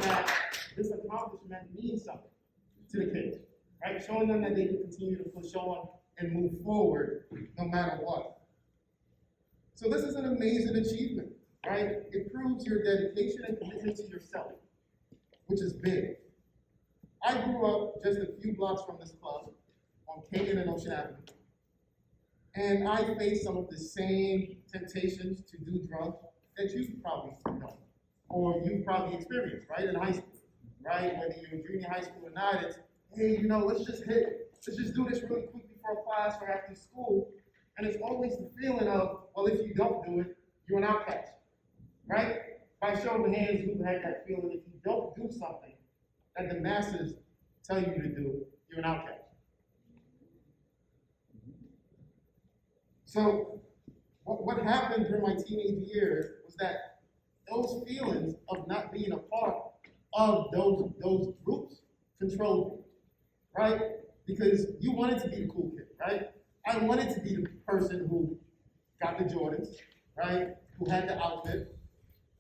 that this accomplishment means something to the kids, right? Showing them that they can continue to push on and move forward no matter what. So this is an amazing achievement, right? It proves your dedication and commitment to yourself, which is big. I grew up just a few blocks from this club on Kagan and Ocean Avenue. And I faced some of the same temptations to do drugs that you've probably done, or you've probably experienced, right, in high school, right? Whether you're in junior high school or not, it's, hey, let's just hit it. Let's just do this really quick before class or after school. And it's always the feeling of, well, if you don't do it, you're an outcast, right? By show of hands, who had that feeling if you don't do something that the masses tell you to do, you're an outcast. So what happened during my teenage years was that those feelings of not being a part of those groups controlled me, right? Because you wanted to be the cool kid, right? I wanted to be the person who got the Jordans, right? Who had the outfit.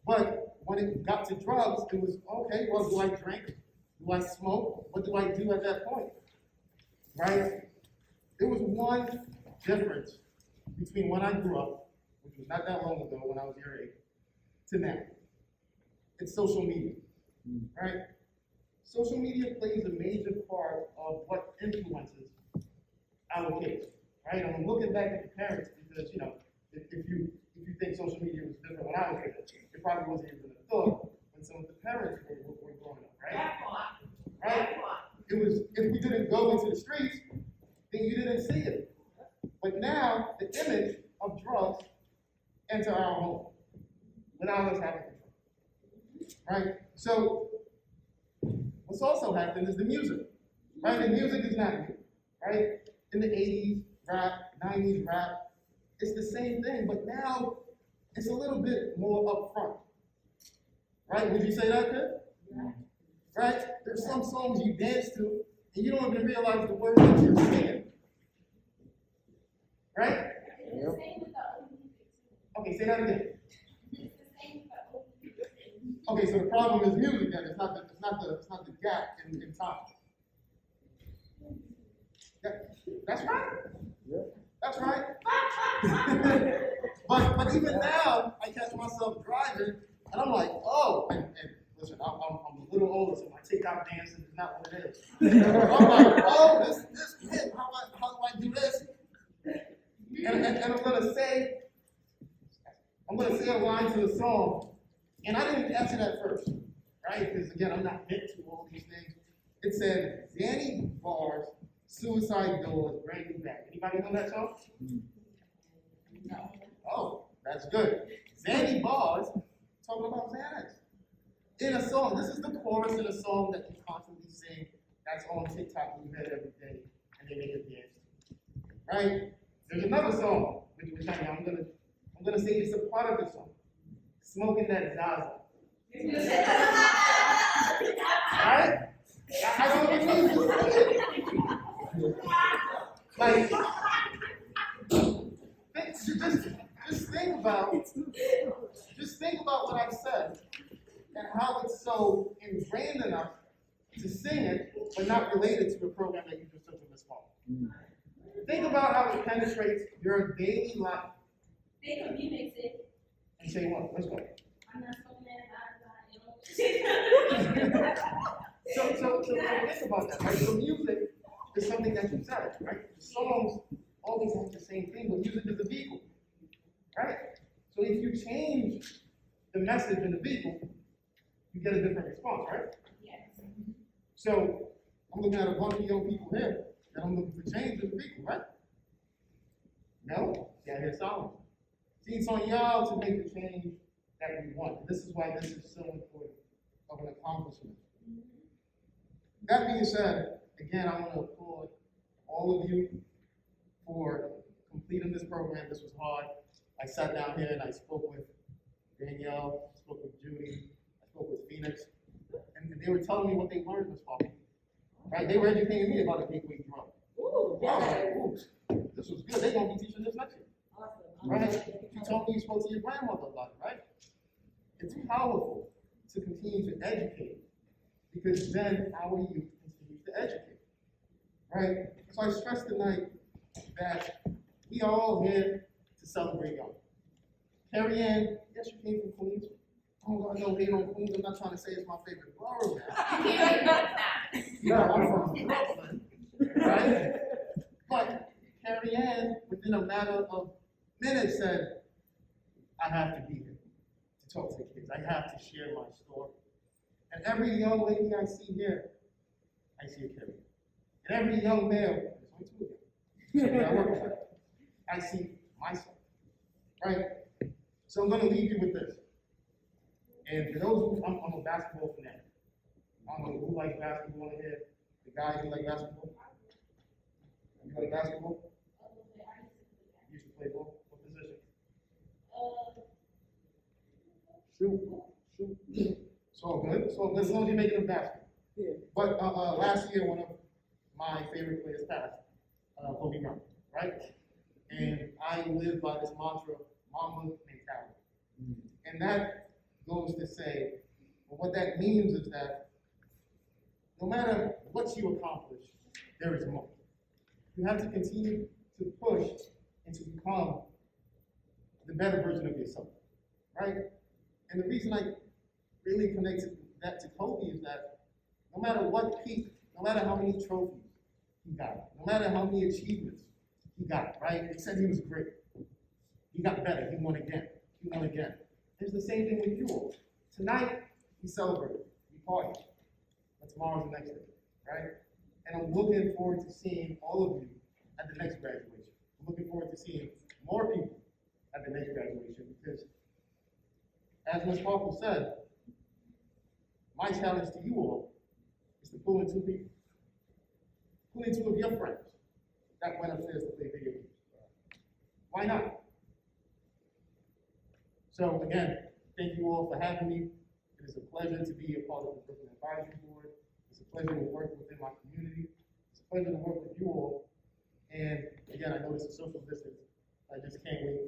But when it got to drugs, it was, okay, well, do I drink? Do I smoke? What do I do at that point? Right? There was one difference between when I grew up, which was not that long ago when I was your age, to now. It's social media, right? Social media plays a major part of what influences our kids, right? And I'm looking back at the parents because, if you think social media was different when I was a kid, it probably wasn't even a thought when some of the parents were growing up, right? Right? It was, if we didn't go into the streets, then you didn't see it. But now, the image of drugs enter our home without us having control, right? So, what's also happened is the music, right? The music is not new, right? In the 80s, rap, 90s, rap, it's the same thing, but now it's a little bit more upfront, right? Would you say that, kid? Yeah. Right? There's some songs you dance to, and you don't even realize the words that you're singing. Right? Yep. Okay, say that again. Okay, so the problem is music then. It's not the gap in time. That's right. Yeah. That's right. but even now, I catch myself driving, and I'm like, oh, and listen, I'm a little older, so my TikTok dancing is not what it is. I'm like, oh, this hit. How do I do this? And I'm gonna say a line to the song, and I didn't catch it at first, right? Because again, I'm not hip to all these things. It said, Zanny bars, suicide doors, brand new bag. Anybody know that song? No. Oh, that's good. Zanny bars, talking about Xanax. In a song, this is the chorus in a song that you constantly sing, that's on TikTok, you hear it every day, and they make it dance. Right? There's another song, which I'm gonna say it's a part of the song. Smoking that Zaza. Right? I don't believe it. Like, just think about what I've said and how it's so ingrained enough to sing it, but not related to the program that you just took in this fall. Think about how it penetrates your daily life. Think of you mix it. And say what? Let's go. I'm not smoking that. So think about that, right? So music is something that you said, right? The songs always have the same thing, but music is a vehicle, right? So if you change the message in the vehicle, you get a different response, right? Yes. So I'm looking at a bunch of young people here that I'm looking for change in the vehicle, right? No? Yeah, here's Solomon. See, it's on y'all to make the change that we want. This is why this is so important of an accomplishment. That being said, again, I want to applaud all of you for completing this program. This was hard. I sat down here and I spoke with Danielle, I spoke with Judy, I spoke with Phoenix, and they were telling me what they learned this fall. Right? They were educating me about a gateway drug. Ooh, I was like, ooh, this was good. They're going to be teaching this next year. awesome. Right? You told me you spoke to your grandmother about it, right? It's powerful to continue to educate because then our youth continues to educate, right? So I stress tonight that we are all here to celebrate y'all. Carrie Ann, yes, you came from Queens. Oh, I know hate on Queens. I'm not trying to say it's my favorite borough now. No, I'm from Brooklyn, right? But Carrie Ann, within a matter of minutes, said, I have to be here to talk to the kids. I have to share my story. And every young lady I see here, I see a Carrie. And every young male, there's only two of them, so I work with that. I see myself, right? So I'm going to leave you with this. And for those who, I'm a basketball fanatic. I don't know who likes basketball in here. The guys who like basketball? You like basketball? You used to play ball? What position? Shoot. So good. So good as long as you're making a basket. Yeah. But last year, one of my favorite players passed, Kobe Bryant, right? And I live by this mantra, Mamba mentality. And that goes to say, well, what that means is that no matter what you accomplish, there is more. You have to continue to push and to become the better version of yourself, right? And the reason I really connected that to Kobe is that no matter what peak, no matter how many trophies he got, no matter how many achievements he got, right? It said he was great. He got better. He won again. He won again. It's the same thing with you all. Tonight, we celebrate. We party. But tomorrow's the next day, right? And I'm looking forward to seeing all of you at the next graduation. I'm looking forward to seeing more people at the next graduation because, as Ms. Parker said, my challenge to you all is to pull in two people. Pull in two of your friends that went upstairs to play video games. Why not? So again, thank you all for having me. It is a pleasure to be a part of the Brooklyn Advisory Board. It's a pleasure to work within my community. It's a pleasure to work with you all. And again, I know this is social distance. I just can't wait